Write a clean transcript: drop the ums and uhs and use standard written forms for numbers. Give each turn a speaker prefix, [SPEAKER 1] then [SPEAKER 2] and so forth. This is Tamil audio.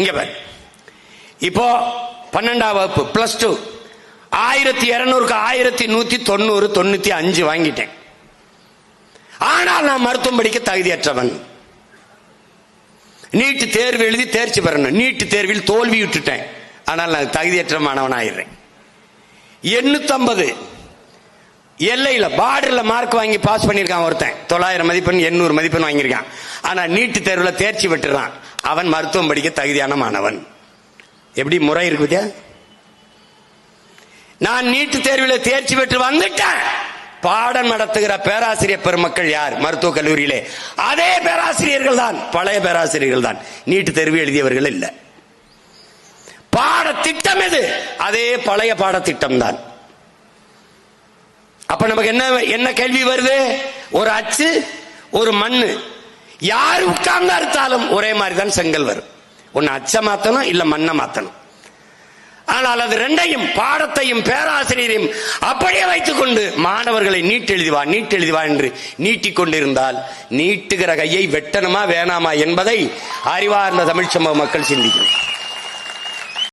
[SPEAKER 1] இங்க பாரு, இப்போ 12ஆம் வகுப்பு +2 1200க்கு 1190 95 வாங்கிட்டேன். ஆனால் நான் மருத்துவம் படிக்க தகுதியற்றவன். நீட் தேர்வு எழுதி தேர்ச்சி பெறணும். நீட் தேர்வில் தோல்வி விட்டுட்டேன். ஆனால் நான் தகுதியற்ற மாணவன் ஆயிடுறேன். 850 எல்லையில பார்டர்ல மார்க் வாங்கி பாஸ் பண்ணிருக்கான் ஒருத்தன். 900 மதிப்பெண் 800 மதிப்பெண் வாங்கியிருக்கான். ஆனா நீட் தேர்வுல தேர்ச்சி பெற்றுறான். அவன் மருத்துவம் படிக்க தகுதியான மாணவன். எப்படி முறை இருக்குதா? நான் நீட் தேர்வில் தேர்ச்சி பெற்று வந்துட்டேன். பாடம் நடத்துகிற பேராசிரியர் பெருமக்கள் யார்? மருத்துவக் கல்லூரியிலே அதே பேராசிரியர்கள் தான், பழைய பேராசிரியர்கள் தான். நீட் தேர்வு எழுதியவர்கள் இல்ல. பாடத்திட்டம் எது? அதே பழைய பாடத்திட்டம் தான். அப்ப நமக்கு என்ன கேள்வி வருது? ஒரு அச்சு, ஒரு மண்ணு, யார் உட்கார்ந்து அறுத்தாலும் ஒரே மாதிரி தான் செங்கல் வரும். ஒன்னு அச்ச மாத்தணும், இல்ல மண்ணை மாத்தணும். ஆனால் அது ரெண்டையும், பாடத்தையும் பேராசிரியரையும் அப்படியே வைத்துக் கொண்டு மாணவர்களை நீட் எழுதிவா நீட் எழுதிவா என்று நீட்டிக் கொண்டிருந்தால் நீட்டுகிற கையை வெட்டணுமா வேணாமா என்பதை அறிவார்ந்த தமிழ் சமூக மக்கள் சிந்திக்கணும்.